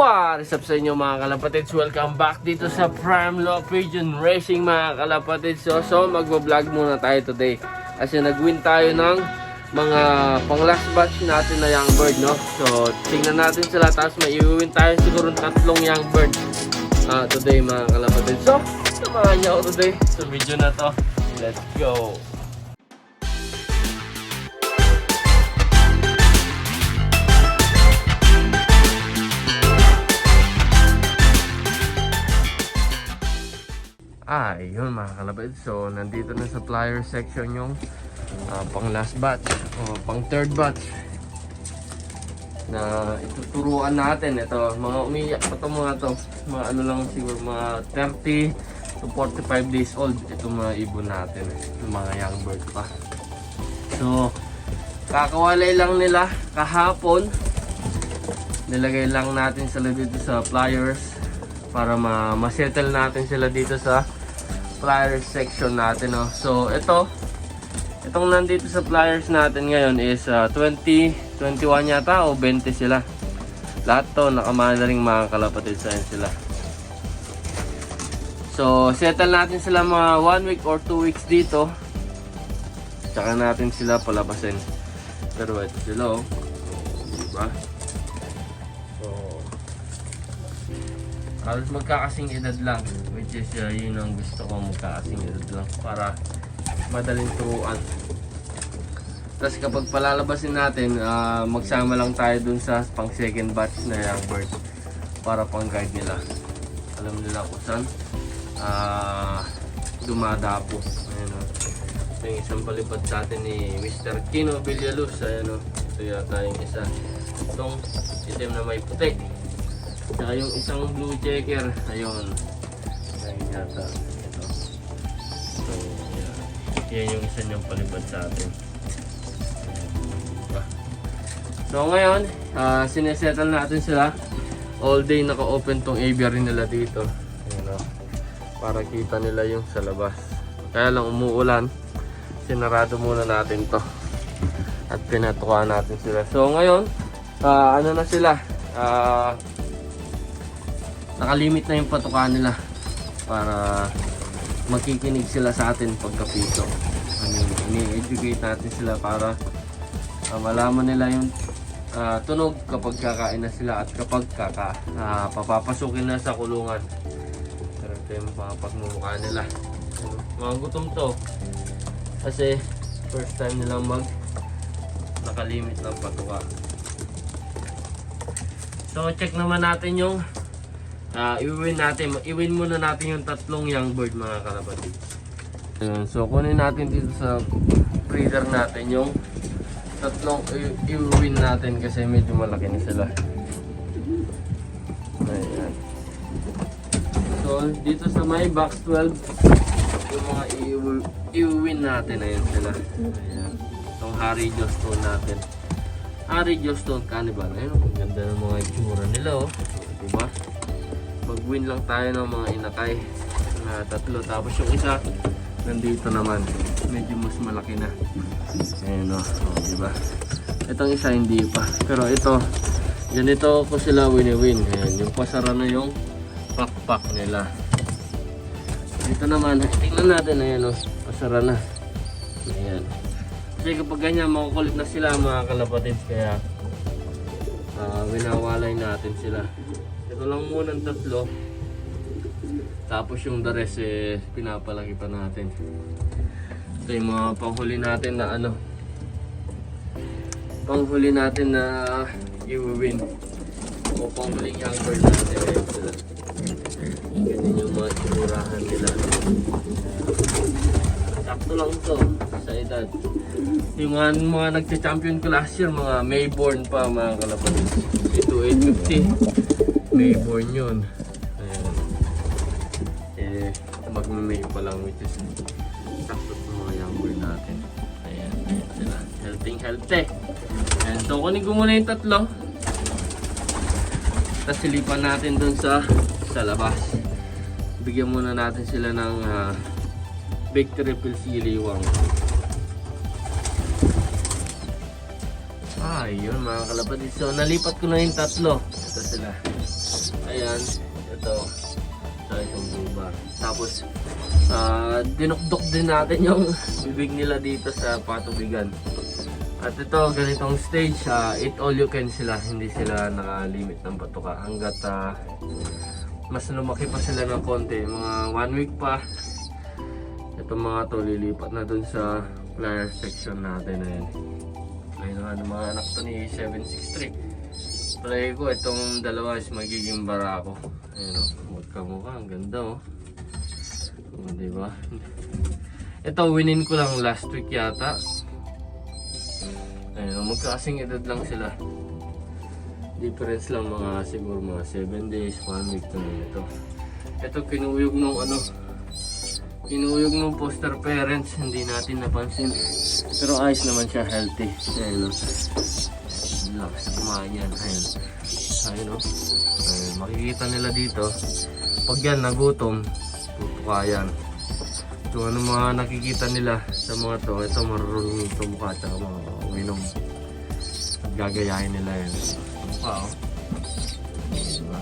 What is up sa inyo mga kalapatids? Welcome back dito sa Prime Law Pigeon Racing mga kalapatids. So magbablog muna tayo today kasi nag-win tayo ng mga pang last batch natin na young bird, no? So tingnan natin sila, tapos may i-win tayo siguro ng 3 young bird today mga kalapatids. So samahan niyo ako today sa video na to. Let's go! Yun mga kalapatids. So nandito na sa flyer section yung pang last batch o pang third batch na ituturuan natin. Ito mga umiyak pa to, mga ano lang siguro mga 30 to 45 days old itong mga ibon natin, yung mga young bird pa. So kakawalay lang nila kahapon, nilagay lang natin sila dito sa flyers para ma-settle natin sila dito sa flyers section natin, no? So itong nandito sa flyers natin ngayon is 20, 21 yata o 20 sila. Lahat to nakamadaling mga kalapatids sila. So settle natin sila mga 1 week or 2 weeks dito, tsaka natin sila palabasin. Pero ito sila, oh. Diba? Halos magkakasing edad lang, which is yun ang gusto ko, magkakasing edad lang para madaling turuan. Tapos kapag palalabasin natin, magsama lang tayo dun sa pang second batch na young bird para pang guide nila. Alam nila kung saan dumadapo. Ayan, o. Ito yung isang palipad sa atin ni Mr. Kino Villaluz. Ayan, o. Ito yata yung isa. Itong itim na may puti. Saka yung isang blue checker, ayun. Ayun yata. Ito. So, yan yung isa niyang palibad sa atin. So ngayon, sinesettle natin sila. All day naka-open tong aviary nila dito. Ayun, para kita nila yung sa labas. Kaya lang umuulan, sinarado muna natin to. At pinatuka natin sila. So ngayon, ano na sila? Nakalimit na yung patukan nila para makikinig sila sa atin pagkapito. Ini-educate natin sila para malaman nila yung tunog kapag kakain na sila at kapag papapasukin na sa kulungan. Pero ito yung pagmumukha nila. Mga gutom to kasi first time nilang nakalimit ng patuka. So check naman natin yung i-win muna natin yung 3 young bird mga kalapatids. So kunin natin dito sa breeder natin yung 3 i-win natin kasi medyo malaki na sila. Ayan. So dito sa may box 12 yung mga i-win natin, ayan sila. Ayan. Itong Harry Jostone natin. Harry Jostone Cannibal. Ayun, ang ganda ng mga itsura nila, oh. Diba? Mag-win lang tayo ng mga inakay na 3, tapos yung isa nandito naman, medyo mas malaki na. Ayan, o, diba? Itong isa hindi pa, pero ito ganito ko sila win-win. Ayan, yung pasara na yung pakpak nila. Dito naman, tingnan natin, ayan, o, pasara na. Ayan, kasi kapag ganyan makukulit na sila mga kalapatids, kaya winawalay natin sila. Ito lang muna ng 3. Tapos yung the rest pinapalaki pa natin. Ito yung mga panghuli natin na panghuli natin na i-win o panghuling young bird natin. Ayan sila. Ganyan yung mga tinurahan nila. Sakto lang ito sa edad. Yung mga nagcha-champion ko last year, mga Mayborn pa mga kalapatids. Ito 850. Mayborn yun. Ayan. Magme-May pa lang, which is sakto sa mga young bird natin. Ayan, ayan sila. Healthy. Ayan, so kunin ko muna yung 3. Tapos silipan natin dun sa labas. Bigyan muna natin sila ng Big Triple Siliwang. Ayun mga kalapatids. So nalipat ko na yung 3. Ito sila. Ayan, ito. Sa isang blue bar. Tapos, dinukdok din natin yung bibig nila dito sa patubigan. At ito, ganitong stage, eat all you can sila. Hindi sila nakalimit ng patuka. Hanggat mas lumaki pa sila ng konti. Mga 1 week pa. Itong mga to, lilipat na dun sa flyer section natin. Ayan. Ayun naman, mga anak to ni 763. Palagi ko, itong dalawa is magiging barako. Ayun o, magkamukha. Ang ganda o. Diba? Ito, winin ko lang last week yata. Ayun, magkasing edad lang sila. Difference lang mga siguro mga 7 days, 1 week na ito. Ito kinuyog nung kinuyog nung foster parents, hindi natin napansin. Pero ayos naman siya, healthy. Ayun, lakas kumain yan. Ayun. Ayun, ayun, makikita nila dito. Pag yan nagutom, tutuka yan. So ano mga nakikita nila sa mga to, ito marunong tumukha at mga uminom. At gagayahin nila yan. Tumukha o. Diba?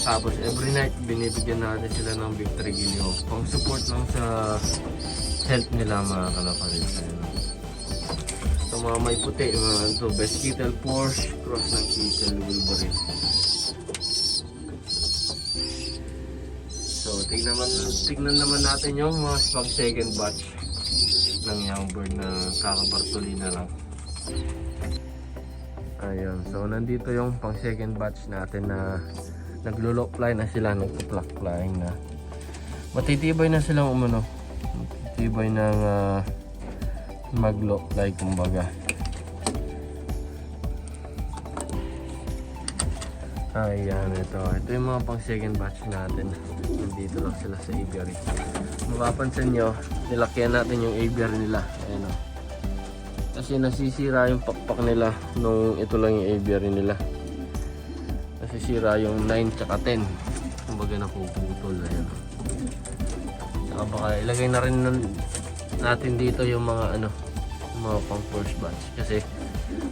Tapos every night binibigyan natin sila ng Victory Gilio. Pang support lang sa health nila mga kalapalit. Ito mga may puti, mga ito, best Kittle Porsche, cross ng Kittle Wolverine. So, tignan naman natin yung mga pang second batch ng young bird na kakabartuli na lang. Ayun, so nandito yung pang second batch natin na naglo-lock fly na sila, nagpo-pluck flying na. Matitibay na silang matitibay ng mag-lock fly kumbaga. Ayan, ito yung mga pang second batch natin. Nandito lang sila sa aviary. Mapapansin nyo, nilakyan natin yung aviary nila. Ayan o. Kasi nasisira yung pakpak nila nung ito lang yung aviary nila. Nasisira yung 9 tsaka 10. Kumbaga napuputol. Ayan o. Saka baka ilagay na rin natin dito yung mga yung mga pang first batch. Kasi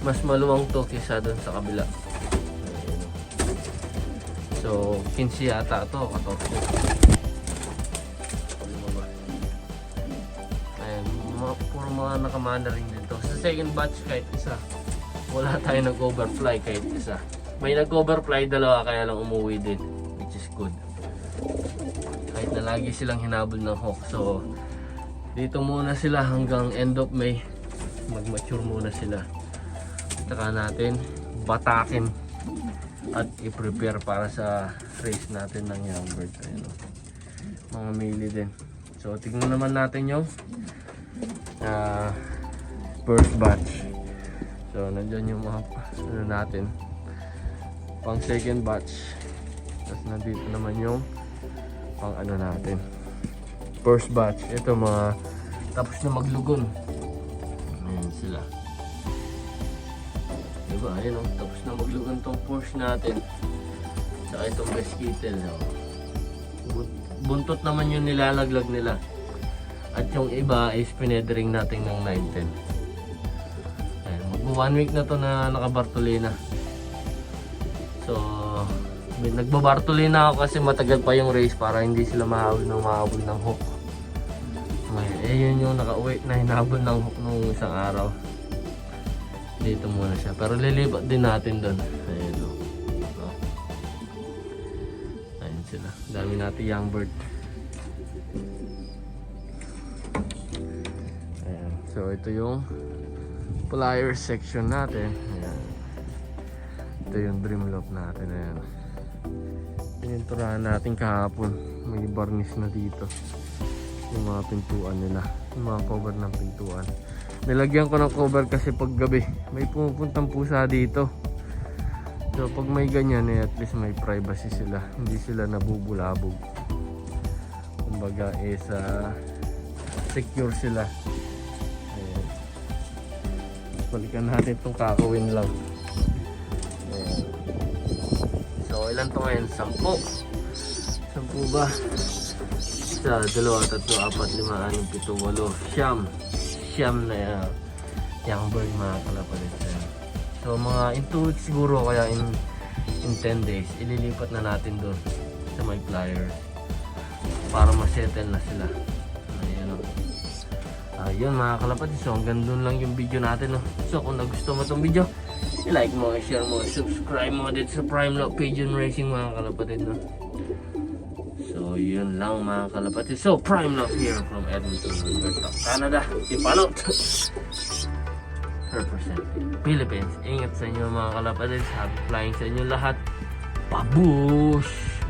mas maluwang to kaysa dun sa kabila. So, 15 yata ito, 14. Ayan, puro mga nakamana rin dito. Sa second batch kahit isa, wala tayo nag-overfly kahit isa. May nag-overfly dalawa kaya lang umuwi din, which is good. Kahit na lagi silang hinabol ng hawk. So, dito muna sila hanggang end of May. Mag-mature muna sila. Saka natin batakin at i-prepare para sa race natin ng young bird. Ayun, mga mili din. So tingnan naman natin yung first batch. So nandyan yung mga natin pang second batch. Tapos nandito naman yung pang natin first batch. Ito mga tapos na maglugon. Ayan sila. Diba? Ayun, tapos na maglugan tong Porsche natin. Saka itong best Kittle. Buntot naman yung nilalaglag nila. At yung iba is pinedring natin ng 9-10. Mag 1 week na to na nakabartolina. So, nagbabartolina ako kasi matagal pa yung race para hindi sila mahabol ng hook. Ngayon, yung nakauwi na hinabol ng hook nung isang araw. Dito muna siya, pero lilipat din natin doon. Ayun o. Ayun sila, dami natin young bird. Ayan. So ito yung flyer section natin. Ayan. Ito yung dream loft natin. Ayan. Pininturahan natin kahapon. May varnish na dito yung mga pintuan nila, yung mga cover ng pintuan. Nilagyan ko ng cover kasi pag gabi may pumupuntang pusa dito. So pag may ganyan at least may privacy sila. Hindi sila nabubulabog. Kumbaga secure sila. Ayan. Balikan natin itong kakawin lang. Ayan. So ilan to ngayon? 10 ba? 1, 2, 3, 4, 5, 6, 7, 8, 9, 10, 11, 12, 9 na young bird mga kalapalit. So mga in 2 weeks siguro, kaya in 10 days, ililipat na natin doon sa may Flyers para ma-settle na sila. Ayun o. Ayun mga kalapatid, so hanggang doon lang yung video natin. No? So kung nagustuhan mo itong video, i-like mo, i-share mo, subscribe mo dito sa Prime Love Pigeon Racing mga kalapatid. No? So yun lang mga kalapatid. So Prime Love here from Edmonton, Alberta, Canada. Ipalot! Representing Philippines. Ingat sa inyo mga kalapatid. Happy flying sa inyo lahat. Pabush!